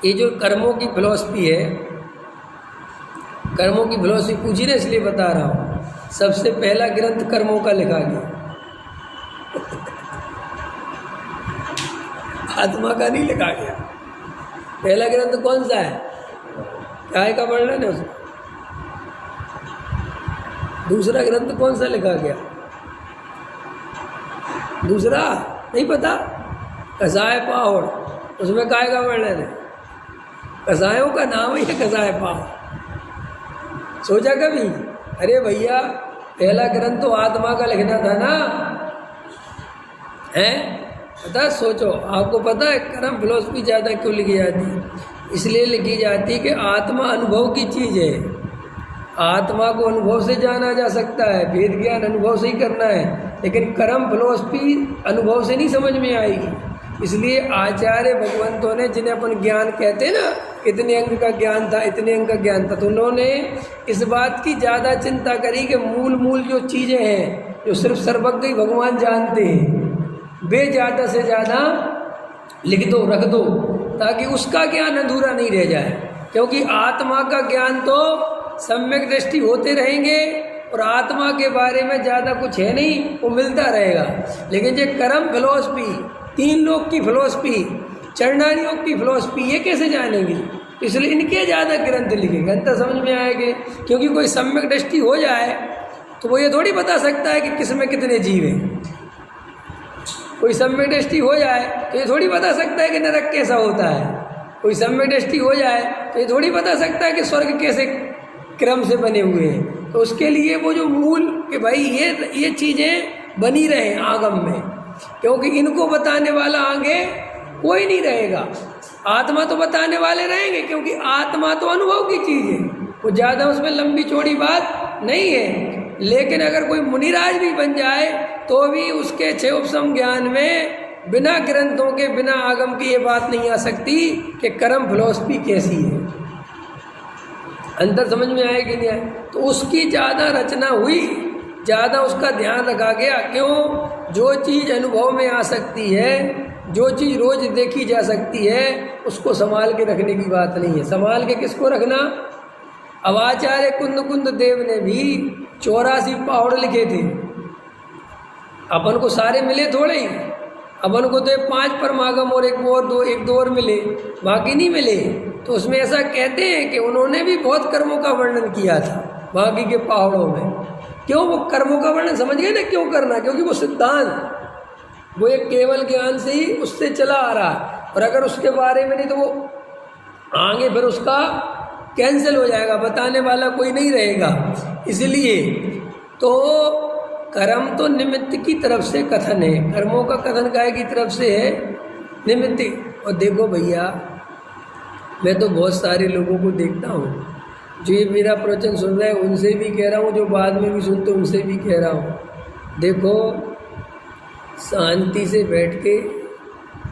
ये जो कर्मों की फिलॉसफी है, कर्मों की फिलॉसफी पूछी ना, इसलिए बता रहा हूँ। सबसे पहला ग्रंथ कर्मों का लिखा गया, आत्मा का नहीं लिखा गया। पहला ग्रंथ कौन सा है? काय का वर्णन है उसमें। दूसरा ग्रंथ कौन सा लिखा गया? दूसरा नहीं पता? कसाय पाहुड़, उसमें काय का वर्णन है? कसायों का नाम ही है कसाय पाहुड़। सोचा कभी? अरे भैया, पहला ग्रंथ तो आत्मा का लिखना था ना, है? पता? सोचो, आपको पता है कर्म फिलॉसफी ज़्यादा क्यों लिखी जाती है? इसलिए लिखी जाती है कि आत्मा अनुभव की चीज़ है। आत्मा को अनुभव से जाना जा सकता है, वेद ज्ञान अनुभव से ही करना है, लेकिन कर्म फिलॉसफी अनुभव से नहीं समझ में आएगी। इसलिए आचार्य भगवंतों ने, जिन्हें अपन ज्ञान कहते हैं ना, इतने अंग का ज्ञान था, इतने अंग का ज्ञान था, तो उन्होंने इस बात की ज़्यादा चिंता करी कि मूल जो चीज़ें हैं, जो सिर्फ सर्वज्ञ भगवान जानते हैं, वे ज़्यादा से ज़्यादा लिख दो, रख दो, ताकि उसका ज्ञान अधूरा नहीं रह जाए। क्योंकि आत्मा का ज्ञान तो सम्यक दृष्टि होते रहेंगे और आत्मा के बारे में ज़्यादा कुछ है नहीं, वो मिलता रहेगा। लेकिन जो कर्म फिलॉसफी, तीन लोक की फिलॉसफी, चरणारी योग की फिलॉसफी, ये कैसे जानेंगे? इसलिए इनके ज़्यादा ग्रंथ लिखेंगे, अंतर समझ में आएंगे। क्योंकि कोई सम्यक दृष्टि हो जाए तो वो ये थोड़ी बता सकता है कि किस में कितने जीव हैं। कोई सम्यक दृष्टि हो जाए तो ये थोड़ी बता सकता है कि नरक कैसा होता है। कोई सम्यक दृष्टि हो जाए तो ये थोड़ी बता सकता है कि स्वर्ग कैसे क्रम से बने हुए हैं। तो उसके लिए वो जो मूल कि भाई ये चीज़ें बनी रहें आगम में, क्योंकि इनको बताने वाला आगे कोई नहीं रहेगा। आत्मा तो बताने वाले रहेंगे, क्योंकि आत्मा तो अनुभव की चीज़ है, वो ज़्यादा उसमें लंबी चौड़ी बात नहीं है। लेकिन अगर कोई मुनिराज भी बन जाए तो भी उसके छह उपसम ज्ञान में बिना ग्रंथों के, बिना आगम की ये बात नहीं आ सकती कि कर्म फिलॉसफी कैसी है। अंतर समझ में आए कि नहीं आए? तो उसकी ज़्यादा रचना हुई, ज़्यादा उसका ध्यान रखा गया। क्यों? जो चीज़ अनुभव में आ सकती है, जो चीज़ रोज देखी जा सकती है, उसको संभाल के रखने की बात नहीं है। संभाल के किसको रखना? अब आचार्य कुंद देव ने भी 84 पाहुड़ लिखे थे। अपन को सारे मिले थोड़े ही, अपन को तो 5 परमागम और एक दो और मिले, बाकी नहीं मिले। तो उसमें ऐसा कहते हैं कि उन्होंने भी बहुत कर्मों का वर्णन किया था बाकी के पाहुड़ों में। क्यों? वो कर्मों का वर्णन समझ गए ना क्यों करना? क्योंकि वो सिद्धांत, वो एक केवल ज्ञान से ही उससे चला आ रहा है, और अगर उसके बारे में नहीं तो वो आगे फिर उसका कैंसिल हो जाएगा, बताने वाला कोई नहीं रहेगा। इसलिए तो कर्म तो निमित्त की तरफ से कथन है, कर्मों का कथन काय की तरफ से है? निमित्त। और देखो भैया, मैं तो बहुत सारे लोगों को देखता हूँ जो ये मेरा प्रवचन सुन रहे हैं, उनसे भी कह रहा हूँ, जो बाद में भी सुनते उनसे भी कह रहा हूँ, देखो शांति से बैठ के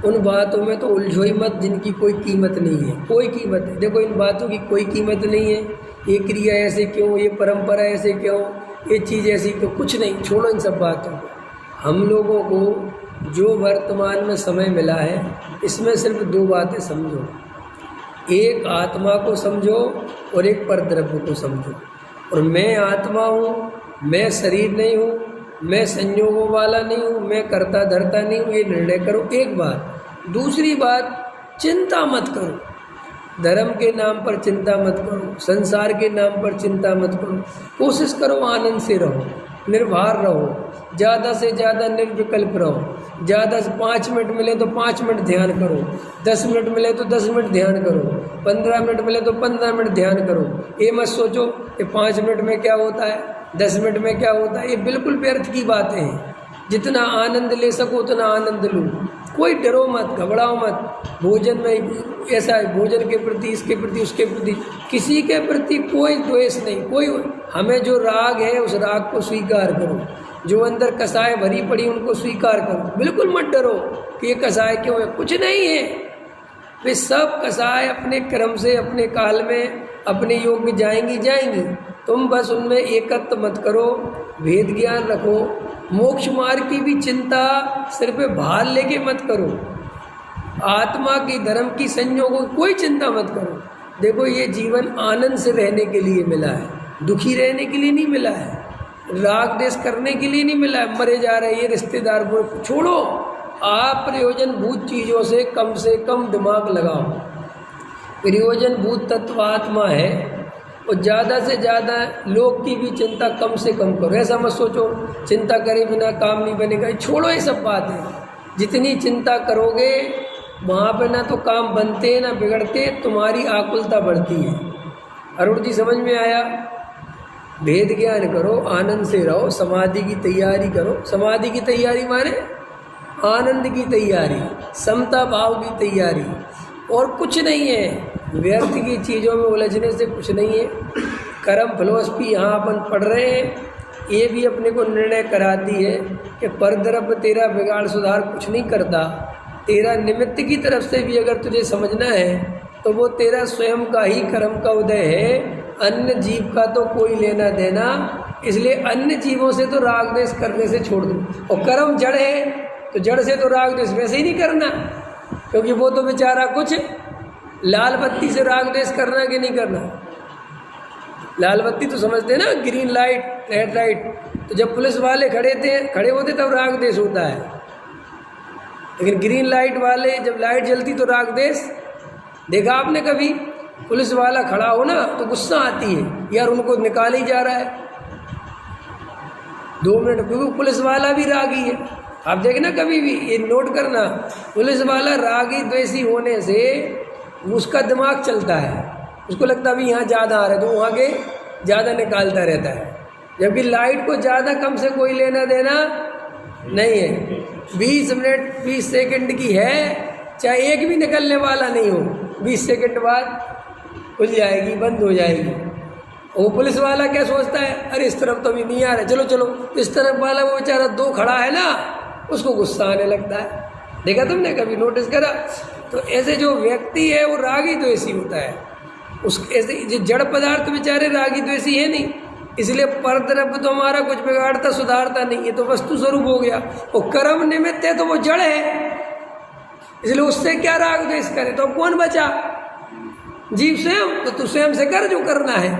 उन बातों में तो उलझो ही मत जिनकी कोई कीमत नहीं है। कोई कीमत है, देखो इन बातों की कोई कीमत नहीं है। ये क्रिया ऐसे क्यों, ये परंपरा ऐसे क्यों, ये चीज़ ऐसी क्यों, कुछ नहीं, छोड़ो इन सब बातों को। हम लोगों को जो वर्तमान में समय मिला है, इसमें सिर्फ 2 बातें समझो, एक आत्मा को समझो और एक परद्रव्य को समझो। और मैं आत्मा हूँ, मैं शरीर नहीं हूँ, मैं संयोगों वाला नहीं हूँ, मैं करता धरता नहीं हूँ, ये निर्णय करो, एक बात। दूसरी बात, चिंता मत करो, धर्म के नाम पर चिंता मत करो, संसार के नाम पर चिंता मत करो। कोशिश करो आनंद से रहो, निर्भर रहो, ज़्यादा से ज़्यादा निर्विकल्प रहो। ज़्यादा से 5 मिनट मिले तो 5 मिनट ध्यान करो, 10 मिनट मिले तो 10 मिनट ध्यान करो, 15 मिनट मिले तो 15 मिनट ध्यान करो। ये मत सोचो कि 5 मिनट में क्या होता है, 10 मिनट में क्या होता है, ये बिल्कुल व्यर्थ की बातें हैं। जितना आनंद ले सको उतना आनंद लो, कोई डरो मत, घबराओ मत। भोजन में ऐसा है, भोजन के प्रति, इसके प्रति, उसके प्रति, किसी के प्रति कोई द्वेष नहीं, कोई। हमें जो राग है उस राग को स्वीकार करो, जो अंदर कसाय भरी पड़ी उनको स्वीकार करो। बिल्कुल मत डरो कि ये कसाय क्यों है, कुछ नहीं है। वे सब कसाय अपने क्रम से, अपने काल में, अपने योग में जाएंगी। तुम बस उनमें एकत्व मत करो, भेद ज्ञान रखो। मोक्ष मार्ग की भी चिंता सिर पे भार लेके मत करो। आत्मा की धर्म की संयोगों की कोई चिंता मत करो। देखो ये जीवन आनंद से रहने के लिए मिला है, दुखी रहने के लिए नहीं मिला है, राग देश करने के लिए नहीं मिला है, मरे जा रहे ये रिश्तेदार को छोड़ो। आप प्रयोजनभूत चीज़ों से कम दिमाग लगाओ। प्रयोजनभूत तत्व आत्मा है और ज़्यादा से ज़्यादा लोग की भी चिंता कम से कम करो। ऐसा मत सोचो चिंता करे बिना काम नहीं बनेगा, छोड़ो ये सब बातें। जितनी चिंता करोगे वहाँ पे ना तो काम बनते ना बिगड़ते, तुम्हारी आकुलता बढ़ती है। अरुण जी समझ में आया? भेद ज्ञान करो, आनंद से रहो, समाधि की तैयारी करो। समाधि की तैयारी माने आनंद की तैयारी, समता भाव की तैयारी, और कुछ नहीं है। व्यर्थ की चीज़ों में उलझने से कुछ नहीं है। कर्म फिलोसफी यहाँ अपन पढ़ रहे हैं, ये भी अपने को निर्णय कराती है कि परद्रव्य तेरा बिगाड़ सुधार कुछ नहीं करता। तेरा निमित्त की तरफ से भी अगर तुझे समझना है तो वो तेरा स्वयं का ही कर्म का उदय है, अन्य जीव का तो कोई लेना देना। इसलिए अन्य जीवों से तो राग द्वेष करने से छोड़ दो। और कर्म जड़ है तो जड़ से तो राग द्वेष वैसे ही नहीं करना, क्योंकि वो तो बेचारा कुछ लाल बत्ती से राग द्वेष करना कि नहीं करना। लाल बत्ती तो समझते ना, ग्रीन लाइट रेड लाइट, तो जब पुलिस वाले खड़े होते तब राग द्वेष होता है। लेकिन ग्रीन लाइट वाले जब लाइट जलती तो राग द्वेष, देखा आपने कभी? पुलिस वाला खड़ा हो ना तो गुस्सा आती है, यार उनको निकाल ही जा रहा है 2 मिनट, क्योंकि पुलिस वाला भी रागी है। आप देखना कभी भी ये नोट करना, पुलिस वाला रागी द्वेषी होने से उसका दिमाग चलता है, उसको लगता है अभी यहाँ ज़्यादा आ रहा है तो वहाँ के ज़्यादा निकालता रहता है। जबकि लाइट को ज़्यादा कम से कोई लेना देना नहीं है। 20 मिनट 20 सेकंड की है, चाहे एक भी निकलने वाला नहीं हो, 20 सेकंड बाद खुल जाएगी, बंद हो जाएगी। वो पुलिस वाला क्या सोचता है, अरे इस तरफ तो अभी नहीं आ रहा, चलो चलो। इस तरफ वाला वो बेचारा 2 खड़ा है ना, उसको गुस्सा आने लगता है। देखा तुमने कभी, नोटिस करा? तो ऐसे जो व्यक्ति है वो रागी द्वेषी होता है। उस ऐसे जड़ पदार्थ बेचारे रागी द्वेषी है नहीं, इसलिए परद्रव्य तो हमारा कुछ बिगाड़ता सुधारता नहीं, ये तो वस्तु स्वरूप हो गया। और कर्म निमित्त है तो वो जड़ है, इसलिए उससे क्या राग द्वेष करे। तो कौन बचा? जीव स्वयं। तो तू स्वयं से कर जो करना है।